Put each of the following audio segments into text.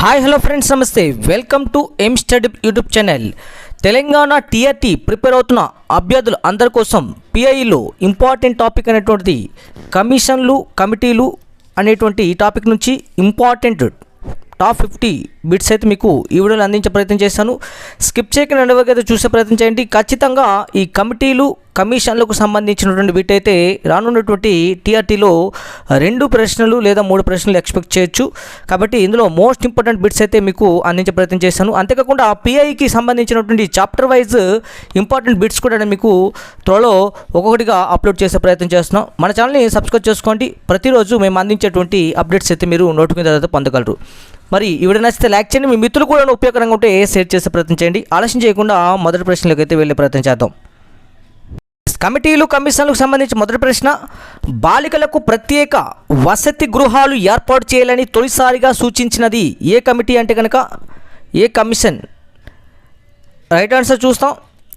Hi hello friends, నమస్తే. Welcome to M study YouTube channel. Telangana TRT prepare అవుతున్న అభ్యర్థులు అందరి కోసం పిఐలో ఇంపార్టెంట్ టాపిక్ అనేటువంటిది కమిషన్లు కమిటీలు అనేటువంటి ఈ టాపిక్ నుంచి ఇంపార్టెంట్ టాప్ 50 బిట్స్ అయితే మీకు ఈ వీడియోలో అందించే ప్రయత్నం చేశాను. స్కిప్ చేయకుండా అయితే చూసే ప్రయత్నం చేయండి. ఖచ్చితంగా ఈ కమిటీలు కమిషన్లకు సంబంధించినటువంటి బిట్ అయితే రానున్నటువంటి టీఆర్టీలో 2 ప్రశ్నలు లేదా 3 ప్రశ్నలు ఎక్స్పెక్ట్ చేయొచ్చు. కాబట్టి ఇందులో మోస్ట్ ఇంపార్టెంట్ బిట్స్ అయితే మీకు అందించే ప్రయత్నం చేశాను. అంతేకాకుండా పిఐకి సంబంధించినటువంటి చాప్టర్ వైజ్ ఇంపార్టెంట్ బిట్స్ కూడా నేను మీకు త్వరలో ఒక్కొక్కటిగా అప్లోడ్ చేసే ప్రయత్నం చేస్తున్నాం. మన ఛానల్ని సబ్స్క్రైబ్ చేసుకోండి. ప్రతిరోజు మేము అందించేటువంటి అప్డేట్స్ అయితే మీరు నోటిఫికేషన్ పొందగలరు. మరి ఈ వీడియో నచ్చితే లైక్ చేయండి. మీ మిత్రులు కూడా ఉపయోగకరంగా ఉంటే షేర్ చేసే ప్రయత్నం చేయండి. ఆలస్యం చేయకుండా మొదటి ప్రశ్నలోకి అయితే వెళ్ళే ప్రయత్నం చేద్దాం. కమిటీలు కమిషన్లకు సంబంధించి మొదటి ప్రశ్న, బాలికలకు ప్రత్యేక వసతి గృహాలు ఏర్పాటు చేయాలని తొలిసారిగా సూచించినది ఏ కమిటీ అంటే కనుక ఏ కమిషన్? రైట్ ఆన్సర్ చూస్తాం,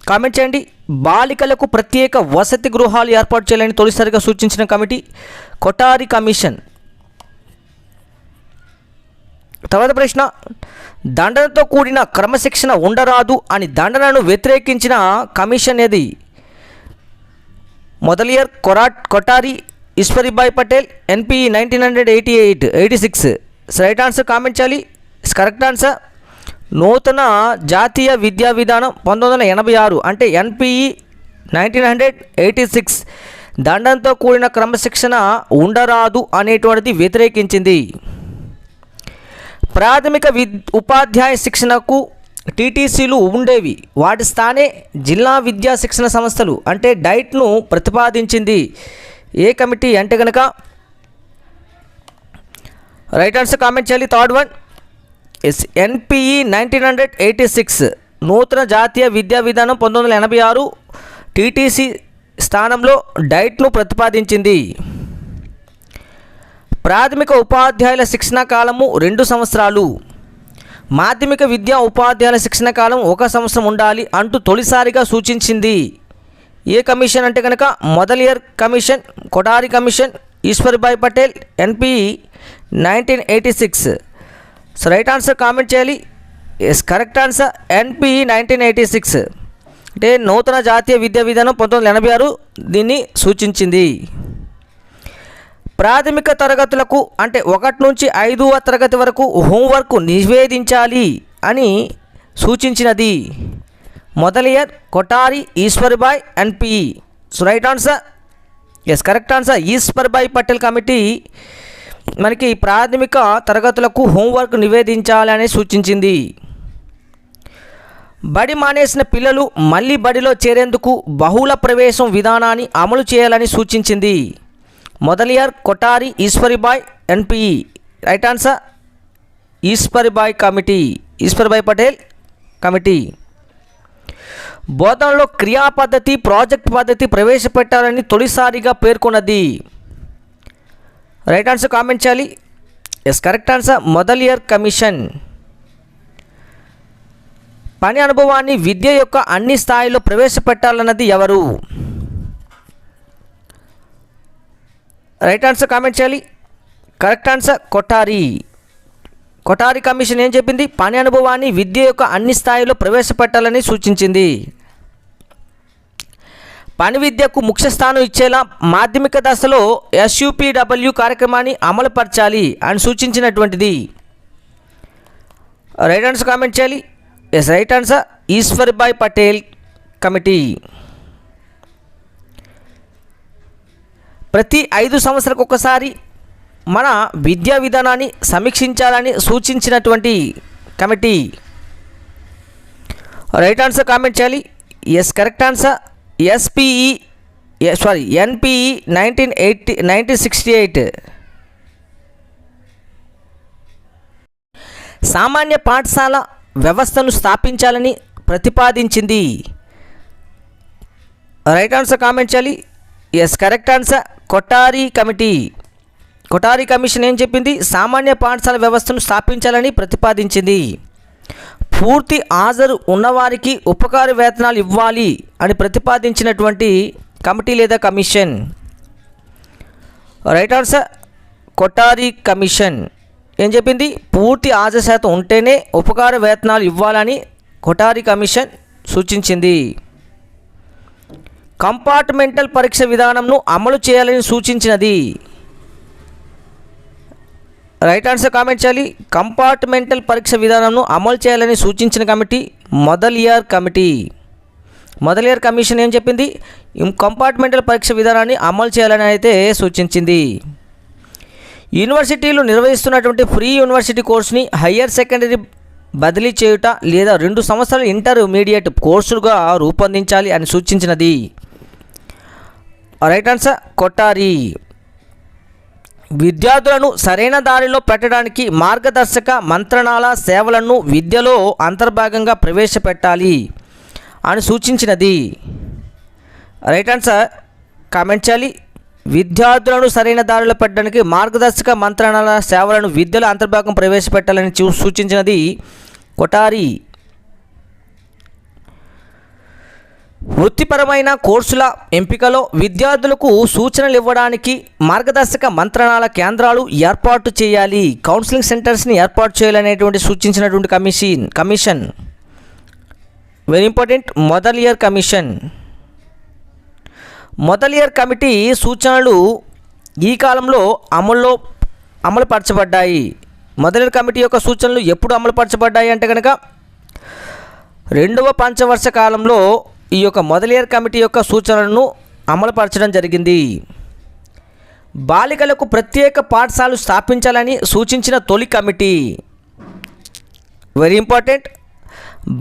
కామెంట్ చేయండి. బాలికలకు ప్రత్యేక వసతి గృహాలు ఏర్పాటు చేయాలని తొలిసారిగా సూచించిన కమిటీ కొఠారి కమిషన్. తర్వాత ప్రశ్న, దండనతో కూడిన క్రమశిక్షణ ఉండరాదు అని దండనను వ్యతిరేకించిన కమిషన్ ఏది? Mudaliar, Kothari, Ishwarbhai Patel, NPE 1986. Right answer comment చేయాలి. కరెక్ట్ ఆన్సర్ నూతన జాతీయ విద్యా విధానం 1986 అంటే ఎన్పిఈ 1986 దండంతో కూడిన క్రమశిక్షణ ఉండరాదు అనేటువంటిది వ్యతిరేకించింది. ప్రాథమిక ఉపాధ్యాయ శిక్షణకు టీటీసీలు ఉండేవి, వాటి స్థానే జిల్లా విద్యా శిక్షణ సంస్థలు అంటే డైట్ను ప్రతిపాదించింది ఏ కమిటీ అంటే కనుక? రైట్ ఆన్సర్ కామెంట్ చేయాలి. థర్డ్ వన్ ఎన్పిఈ 1986 నూతన జాతీయ విద్యా విధానం 1986 టీటీసీ స్థానంలో డైట్ను ప్రతిపాదించింది. ప్రాథమిక ఉపాధ్యాయుల శిక్షణ కాలము 2 సంవత్సరాలు, మాధ్యమిక విద్యా ఉపాధ్యాయుల శిక్షణ కాలం 1 సంవత్సరం ఉండాలి అంటూ తొలిసారిగా సూచించింది ఏ కమిషన్ అంటే కనుక? Mudaliar commission, Kothari commission, Ishwarbhai Patel, NPE 1986. So right answer comment చేయాలి. కరెక్ట్ ఆన్సర్ ఎన్పిఈ 1986 అంటే నూతన జాతీయ విద్యా విధానం 1986 దీన్ని సూచించింది. ప్రాథమిక తరగతులకు అంటే 1 నుంచి 5వ తరగతి వరకు హోంవర్క్ నివేదించాలి అని సూచించినది Mudaliar, Kothari, Eshwari Bai, NPE. So right answer correct answer Eshwari Bai Patel committee మనకి ప్రాథమిక తరగతులకు హోంవర్క్ నివేదించాలి అని సూచించింది. బడి మానేసిన పిల్లలు మళ్ళీ బడిలో చేరేందుకు బహుళ ప్రవేశం విధానాన్ని అమలు చేయాలని సూచించింది Mudaliar, Kothari, Eshwari Bai, NPE. Right answer Ishwarbhai committee, Ishwarbhai Patel committee. బోధనలో క్రియా పద్ధతి, ప్రాజెక్ట్ పద్ధతి ప్రవేశపెట్టాలని తొలిసారిగా పేర్కొన్నది. రైట్ ఆన్సర్ కామెంట్ చేయాలి. Correct answer Mudaliar commission. పని అనుభవాన్ని విద్య యొక్క అన్ని స్థాయిలో ప్రవేశపెట్టాలన్నది ఎవరు? రైట్ ఆన్సర్ కామెంట్ చేయాలి. Correct answer Kothari. Kothari commission ఏం చెప్పింది? పని అనుభవాన్ని విద్య యొక్క అన్ని స్థాయిలో ప్రవేశపెట్టాలని సూచించింది. పని విద్యకు ముఖ్య స్థానం ఇచ్చేలా మాధ్యమిక దశలో ఎస్యూపీడబ్ల్యూ కార్యక్రమాన్ని అమలుపరచాలి అని సూచించినటువంటిది. రైట్ ఆన్సర్ కామెంట్ చేయాలి. Right answer Eshwari Bai Patel committee. ప్రతి 5 సంవత్సరాలకు ఒకసారి మన విద్యా విధానాన్ని సమీక్షించాలని సూచించినటువంటి కమిటీ. రైట్ ఆన్సర్ కామెంట్ చేయాలి. Correct answer NPE 1968. సామాన్య పాఠశాల వ్యవస్థను స్థాపించాలని ప్రతిపాదించింది. రైట్ ఆన్సర్ కామెంట్ చేయాలి. Correct answer Kothari committee. Kothari commission ఏం చెప్పింది? సామాన్య పాఠశాల వ్యవస్థను స్థాపించాలని ప్రతిపాదించింది. పూర్తి హాజరు ఉన్నవారికి ఉపకార వేతనాలు ఇవ్వాలి అని ప్రతిపాదించినటువంటి కమిటీ లేదా commission. Right answer Kothari commission. ఏం చెప్పింది? పూర్తి హాజరు శాతం ఉంటేనే ఉపకార వేతనాలు ఇవ్వాలని కొఠారి కమిషన్ సూచించింది. కంపార్ట్మెంటల్ పరీక్ష విధానంను అమలు చేయాలని సూచించినది. రైట్ ఆన్సర్ కామెంట్ చేయాలి. కంపార్ట్మెంటల్ పరీక్ష విధానంను అమలు చేయాలని సూచించిన committee Mudaliar committee. Mudaliar commission ఏం చెప్పింది? కంపార్ట్మెంటల్ పరీక్ష విధానాన్ని అమలు చేయాలని అయితే సూచించింది. యూనివర్సిటీలు నిర్వహిస్తున్నటువంటి ప్రీ యూనివర్సిటీ కోర్సుని హయ్యర్ సెకండరీ బదిలీ చేయుట లేదా 2 సంవత్సరాల ఇంటర్మీడియట్ కోర్సులుగా రూపొందించాలి అని సూచించినది. Right answer Kothari. విద్యార్థులను సరైన దారిలో పెట్టడానికి మార్గదర్శక మంత్రణాల సేవలను విద్యలో అంతర్భాగంగా ప్రవేశపెట్టాలి అని సూచించినది. రైట్ ఆన్సర్ కామెంట్ చేయాలి. విద్యార్థులను సరైన దారిలో పెట్టడానికి మార్గదర్శక మంత్రణాల సేవలను విద్యలో అంతర్భాగం ప్రవేశపెట్టాలని సూచించినది కొఠారి. వృత్తిపరమైన కోర్సుల ఎంపికలో విద్యార్థులకు సూచనలు ఇవ్వడానికి మార్గదర్శక మంత్రణాల కేంద్రాలు ఏర్పాటు చేయాలి, కౌన్సిలింగ్ సెంటర్స్ని ఏర్పాటు చేయాలనేటువంటి సూచించినటువంటి commission very important Mudaliar commission. Mudaliar committee సూచనలు ఈ కాలంలో అమలుపరచబడ్డాయి. మొదలియార్ కమిటీ యొక్క సూచనలు ఎప్పుడు అమలుపరచబడ్డాయి అంటే కనుక 2వ పంచవర్ష కాలంలో ఈ యొక్క మొదలియార్ కమిటీ యొక్క సూచనలను అమలుపరచడం జరిగింది. బాలికలకు ప్రత్యేక పాఠశాలలు స్థాపించాలని సూచించిన తొలి కమిటీ. Very important.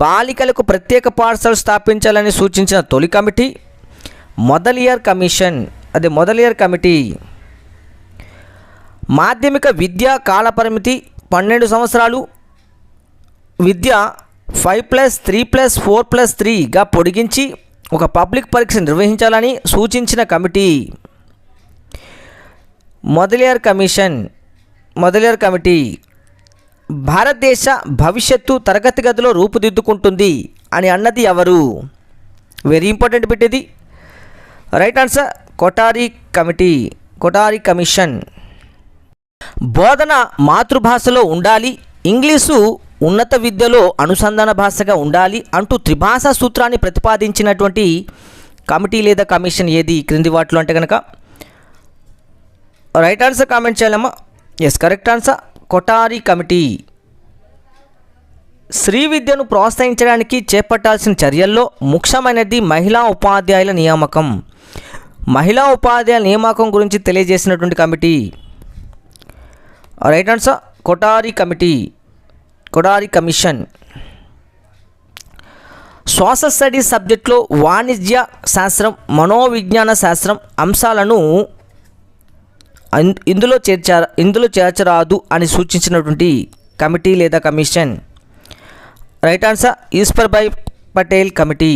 బాలికలకు ప్రత్యేక పాఠశాలలు స్థాపించాలని సూచించిన తొలి కమిటీ మొదలియార్ కమిషన్. అదే మొదలియార్ కమిటీ. మాధ్యమిక విద్యా కాలపరిమితి 12 సంవత్సరాలు, విద్య 5+3+4+3గా పొడిగించి ఒక పబ్లిక్ పరీక్ష నిర్వహించాలని సూచించిన committee Mudaliar commission. Mudaliar committee. భారతదేశ భవిష్యత్తు తరగతి గదిలో రూపుదిద్దుకుంటుంది అని అన్నది ఎవరు? వెరీ ఇంపార్టెంట్ బిట్ ఇది. Right answer Kothari committee, Kothari commission. బోధన మాతృభాషలో ఉండాలి, ఇంగ్లీషు ఉన్నత విద్యలో అనుసంధాన భాషగా ఉండాలి అంటూ త్రిభాషా సూత్రాన్ని ప్రతిపాదించినటువంటి కమిటీ లేదా కమిషన్ ఏది క్రింది వాటిలో అంటే కనుక? రైట్ ఆన్సర్ కామెంట్ చేయాలమ్మా. Yes, correct answer Kothari committee. స్త్రీ విద్యను ప్రోత్సహించడానికి చేపట్టాల్సిన చర్యల్లో ముఖ్యమైనది మహిళా ఉపాధ్యాయుల నియామకం. మహిళా ఉపాధ్యాయుల నియామకం గురించి తెలియజేసినటువంటి committee. Right answer Kothari committee, Kothari commission. Social studies సబ్జెక్టులో వాణిజ్య శాస్త్రం, మనోవిజ్ఞాన శాస్త్రం అంశాలను ఇందులో చేర్చరాదు అని సూచించినటువంటి కమిటీ లేదా commission. Right answer Ishwarbhai Patel committee.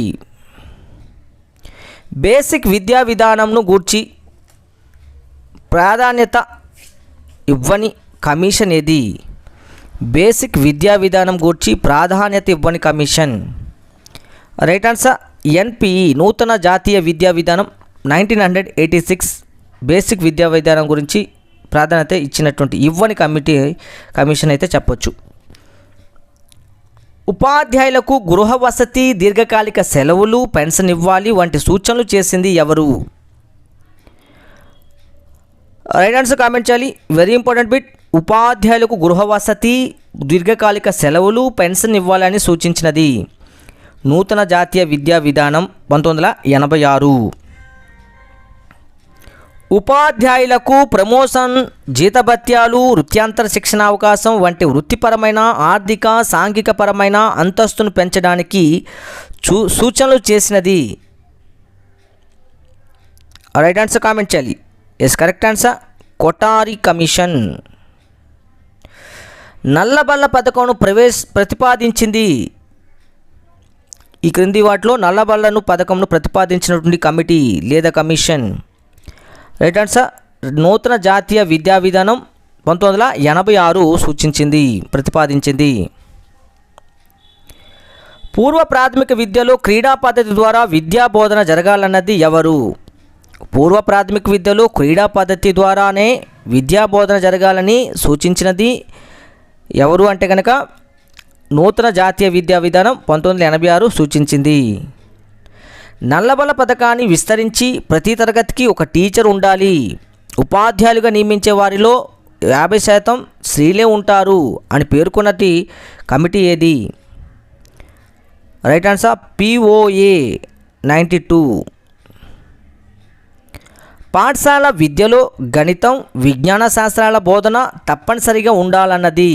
Basic విద్యా విధానంను గూర్చి ప్రాధాన్యత ఇవ్వని కమిషన్ ఏది? బేసిక్ విద్యా విధానం గూర్చి ప్రాధాన్యత ఇవ్వని కమిషన్. రైట్ ఆన్సర్ ఎన్పిఈ నూతన జాతీయ విద్యా విధానం 1986 బేసిక్ విద్యా విధానం గురించి ప్రాధాన్యత ఇచ్చినటువంటి ఇవ్వని కమిషన్ అయితే చెప్పొచ్చు. ఉపాధ్యాయులకు గృహ వసతి, దీర్ఘకాలిక సెలవులు, పెన్షన్ ఇవ్వాలి వంటి సూచనలు చేసింది ఎవరు? రైట్ ఆన్సర్ కామెంట్ చేయాలి. Very important bit. ఉపాధ్యాయులకు గృహ వసతి, దీర్ఘకాలిక సెలవులు, పెన్షన్ ఇవ్వాలని సూచించినది నూతన జాతీయ విద్యా విధానం 1986. ఉపాధ్యాయులకు ప్రమోషన్, జీతభత్యాలు, వృత్యాంతర శిక్షణ అవకాశం వంటి వృత్తిపరమైన, ఆర్థిక, సాంఘికపరమైన అంతస్తును పెంచడానికి సూచనలు చేసినది. రైట్ ఆన్సర్ కామెంట్ చేయాలి. Yes, correct answer Kothari commission. నల్లబల్ల పథకంను ప్రతిపాదించింది. ఈ క్రింది వాటిలో నల్లబల్లను పథకంను ప్రతిపాదించినటువంటి కమిటీ లేదా కమిషన్. రైట్ ఆన్సర్ నూతన జాతీయ విద్యా విధానం 1986 సూచించింది, ప్రతిపాదించింది. పూర్వ ప్రాథమిక విద్యలో క్రీడా పద్ధతి ద్వారా విద్యా బోధన జరగాలన్నది ఎవరు? పూర్వ ప్రాథమిక విద్యలో క్రీడా పద్ధతి ద్వారానే విద్యా బోధన జరగాలని సూచించినది ఎవరు అంటే కనుక నూతన జాతీయ విద్యా విధానం 1986 సూచించింది. నల్లబల పథకాన్ని విస్తరించి ప్రతి తరగతికి ఒక టీచర్ ఉండాలి, ఉపాధ్యాయులుగా నియమించే వారిలో 50% స్త్రీలే ఉంటారు అని పేర్కొన్నటి కమిటీ ఏది? Right answer POA 92. పాఠశాల విద్యలో గణితం, విజ్ఞాన శాస్త్రాల బోధన తప్పనిసరిగా ఉండాలన్నది.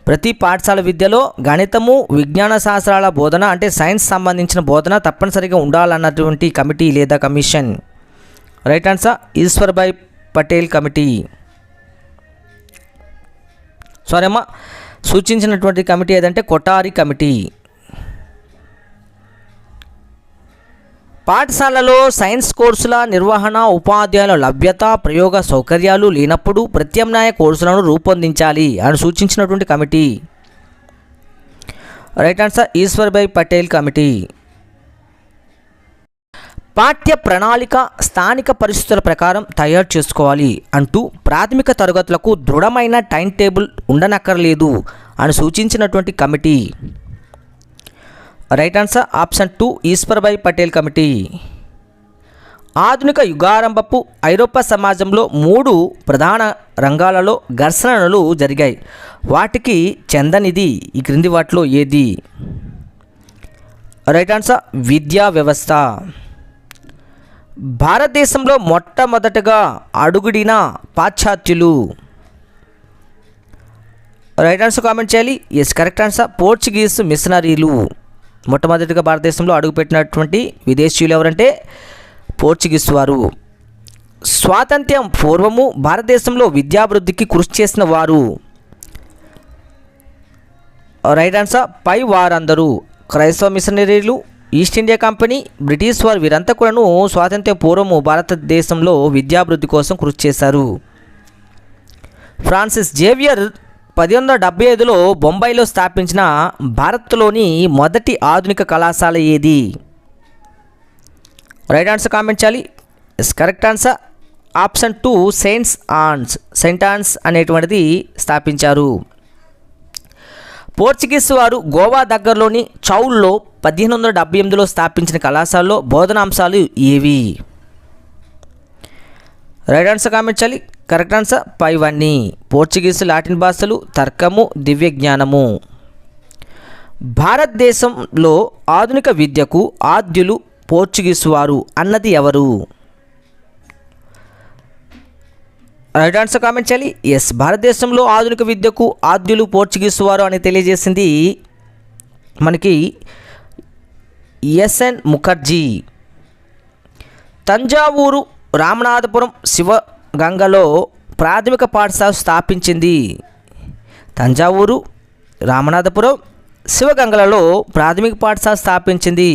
ప్రతి పాఠశాల విద్యలో గణితము, విజ్ఞాన శాస్త్రాల బోధన అంటే సైన్స్ సంబంధించిన బోధన తప్పనిసరిగా ఉండాలన్నటువంటి కమిటీ లేదా commission. Right answer Ishwarbhai Patel committee. Sorry అమ్మా, సూచించినటువంటి కమిటీ ఏదంటే కొఠారి కమిటీ. పాఠశాలలో సైన్స్ కోర్సుల నిర్వహణ, ఉపాధ్యాయుల లభ్యత, ప్రయోగ సౌకర్యాలు లేనప్పుడు ప్రత్యామ్నాయ కోర్సులను రూపొందించాలి అని సూచించినటువంటి committee. Right answer Ishwarbhai Patel committee. పాఠ్య ప్రణాళిక స్థానిక పరిస్థితుల ప్రకారం తయారు చేసుకోవాలి అంటూ ప్రాథమిక తరగతులకు దృఢమైన టైం టేబుల్ ఉండనక్కర్లేదు అని సూచించినటువంటి committee. Right answer option 2 Ishwarbhai Patel committee. ఆధునిక యుగారంభపు ఐరోపా సమాజంలో 3 ప్రధాన రంగాలలో ఘర్షణలు జరిగాయి. వాటికి చెందనిది ఈ క్రింది వాటిలో ఏది? రైట్ ఆన్సర్ విద్యా వ్యవస్థ. భారతదేశంలో మొట్టమొదటగా అడుగుడిన పాశ్చాత్యులు. రైట్ ఆన్సర్ కామెంట్ చేయాలి. ఎస్ కరెక్ట్ ఆన్సర్ పోర్చుగీస్ మిషనరీలు. మొట్టమొదటిగా భారతదేశంలో అడుగుపెట్టినటువంటి విదేశీయులు ఎవరంటే పోర్చుగీస్ వారు. స్వాతంత్ర్యం పూర్వము భారతదేశంలో విద్యాభివృద్ధికి కృషి చేసిన వారు. రైట్ ఆన్సర్ పై వారందరూ క్రైస్తవ మిషనరీలు, ఈస్ట్ ఇండియా కంపెనీ, బ్రిటిష్ వారు వీరంతా కూడాను స్వాతంత్ర్య పూర్వము భారతదేశంలో విద్యాభివృద్ధి కోసం కృషి చేశారు. ఫ్రాన్సిస్ జేవియర్ 1875లో బొంబాయిలో స్థాపించిన భారత్లోని మొదటి ఆధునిక కళాశాల ఏది? రైట్ ఆన్సర్ కామెంట్ చేయాలి. Yes correct answer option 2 saint Anne's అనేటువంటిది స్థాపించారు. పోర్చుగీస్ వారు గోవా దగ్గరలోని చౌల్లో 1878లో స్థాపించిన కళాశాలలో బోధనాంశాలు ఏవి? రైట్ ఆన్సర్ కామెంట్ చేయాలి. కరెక్ట్ ఆన్సర్ పైవన్నీ. పోర్చుగీసు, లాటిన్ భాషలు, తర్కము, దివ్య జ్ఞానము. భారతదేశంలో ఆధునిక విద్యకు ఆద్యులు పోర్చుగీసు వారు అన్నది ఎవరు? రైట్ ఆన్సర్ కామెంట్ చేయాలి. ఎస్ భారతదేశంలో ఆధునిక విద్యకు ఆద్యులు పోర్చుగీసు వారు అని తెలియజేసింది మనకి ఎస్ఎన్ ముఖర్జీ. తంజావూరు రామనాథపురం శివగంగలో ప్రాథమిక పాఠశాల స్థాపించింది. తంజావూరు రామనాథపురం శివగంగలలో ప్రాథమిక పాఠశాల స్థాపించింది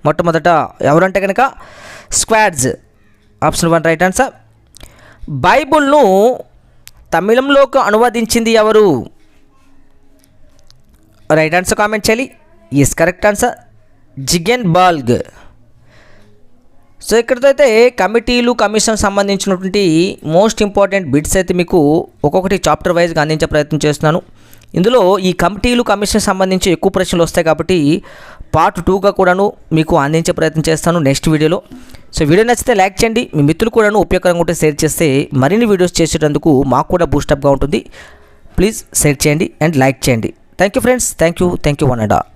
మొట్టమొదట ఎవరంటే కనుక స్క్వాడ్స్. Option 1 right answer. బైబుల్ను తమిళంలోకి అనువదించింది ఎవరు? రైట్ ఆన్సర్ కామెంట్ చేయాలి. Yes correct answer Ziegenbalg. So ఇక్కడితో అయితే కమిటీలు, కమిషన్ సంబంధించినటువంటి మోస్ట్ ఇంపార్టెంట్ బిట్స్ అయితే మీకు ఒక్కొక్కటి చాప్టర్ వైజ్గా అందించే ప్రయత్నం చేస్తున్నాను. ఇందులో ఈ కమిటీలు, కమిషన్ సంబంధించి ఎక్కువ ప్రశ్నలు వస్తాయి కాబట్టి పార్ట్ 2గా కూడాను మీకు అందించే ప్రయత్నం చేస్తాను నెక్స్ట్ వీడియోలో. సో వీడియో నచ్చితే లైక్ చేయండి, మీ మిత్రులు కూడాను ఉపయోగకరంగా ఉంటే షేర్ చేస్తే మరిన్ని వీడియోస్ చేసేటందుకు మాకు కూడా బూస్టప్గా ఉంటుంది. ప్లీజ్ షేర్ చేయండి అండ్ లైక్ చేయండి. Thank you friends, thank you one and all.